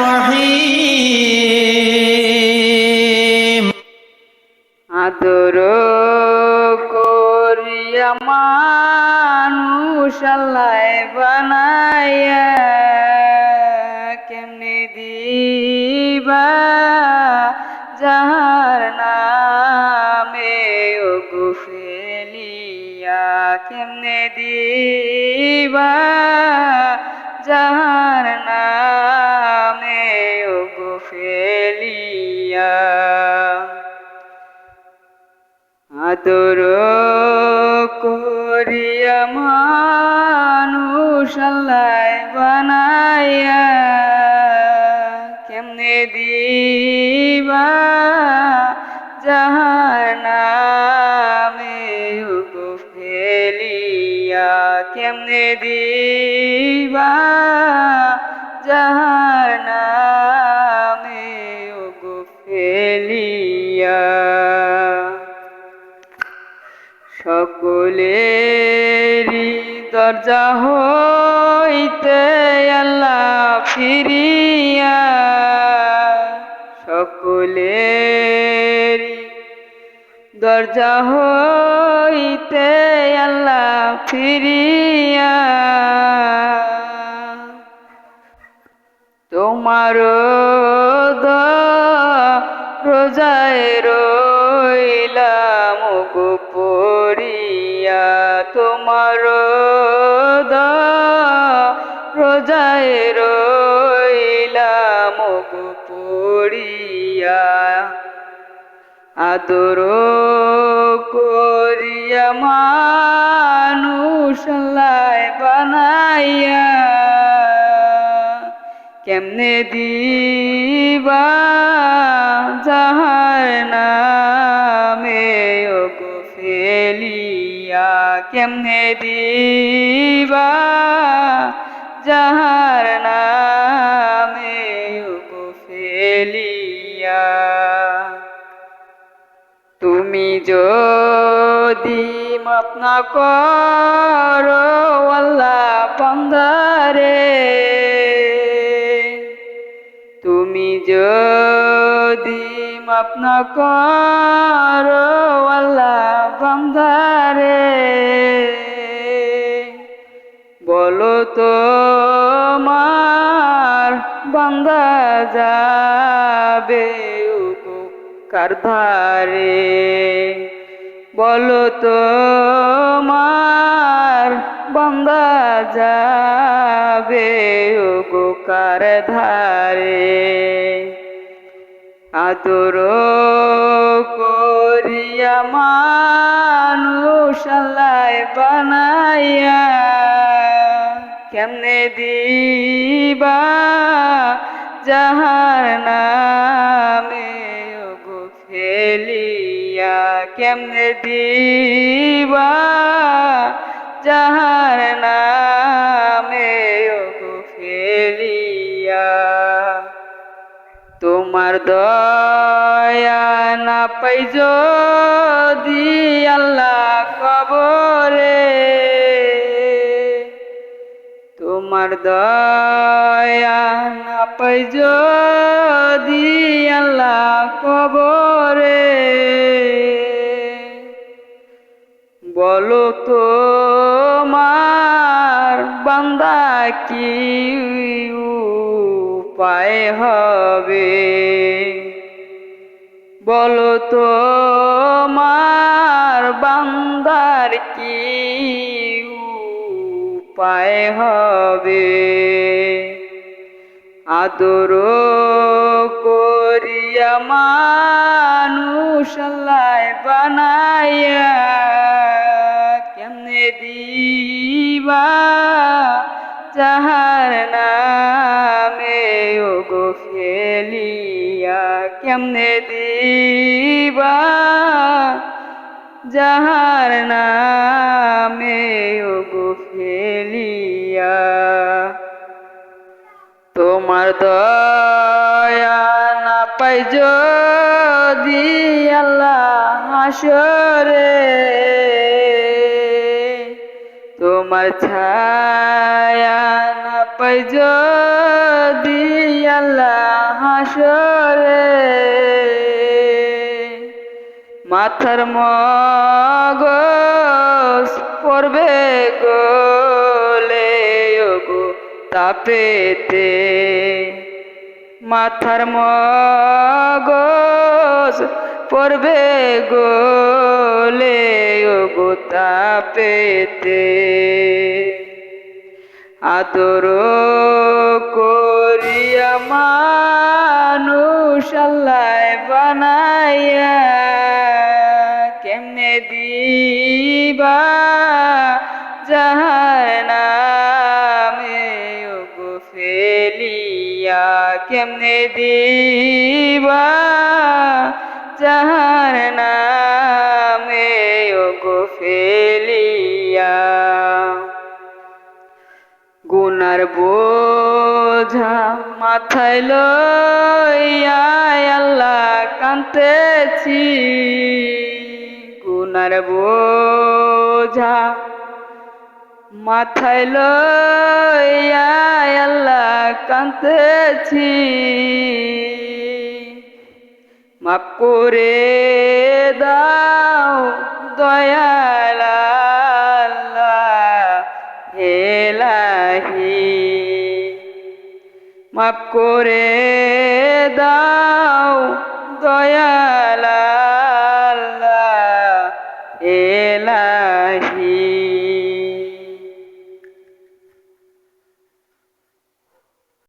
রহিম। আদর করিয়া মানুষ আল্লাহ বানাইয়া কেমনে দিবা যাহার নামে ওগো ফেলিয়া কেমনে দিবা যাহার নামে ওগো ফেলিয়া আদর করিয়া মানুষ আল্লাহ বানাইয়া কেমনে দিবা যাহার নামে ওগো ফেলিয়া কেমনে দিবা যাহার নামে ওগো ফেলিয়া সকলেরই দরজা হইতে আল্লাহ ফিরিয়া সকলেরই দরজা হইতে আল্লাহ ফিরিয়া তোমার রোজায় রইলাম গো পড়িয়া তোমার রোজায় রইলাম গো পড়িয়া আদর করিয়া মানুষ আল্লাহ বানাইয়া কেমনে দিবা যাহার নামে ওগো ফেলিয়া কেমনে দিবা যাহার নামে ওগো ফেলিয়া তুমি যদি মাফ না করো আল্লাহ বান্দারে তুমি যদি মাফ না করো আল্লাহ বান্দারে বলো তো মার বান্দা যাবে কার ধারে বলো তো মার বান্দা যাবে ওগো কার ধারে আদর করিয়া মানুষ আল্লাহ বানাইয়া কেমনে দিবা যাহার নামে ওগো ফেলিয়া কেমনে দিবা যাহার নামে ওগো ফেলিয়া তোমার দয়া না পাই যদি আল্লাহ কবরে তোমার দয়া না পাই যদি আল্লাহ কবরে বলো তো মার বান্দা কি উপায় হবে বলো তো মার বান্দার কি উপায় হবে আদর করিয়া মানুষ আল্লাহ বানাইয়া কেমনে দিবা যাহার নামে ওগো ফেলিয়া কেমনে দিবা যাহার নামে ওগো ফেলিয়া তোমার দয়া না পাই যদি আল্লাহ হাসরে তোমার ছায়া না পাই যদি আল্লাহ হাসরে মাথার মগজ পড়বে গলে ওগো তাপেতে মাথার মগজ পড়বে গলে ওগো তাপেতে আদর করিয়া মানুষ আল্লাহ বানাইয়া কেমনে দিবা যাহার নামে ওগো ফেলিয়া কেমনে দিবা যাহার নামে ওগো ফেলিয়া গুনার বোঝা মাথায় লইয়া আল্লাহ কাঁদতেছি গুনার বোঝা মাথায় লইয়া আল্লাহ কাঁদতেছি মাফ করে দাও দয়াল আল্লাহ এলাহি মাফ করে দাও দয়াল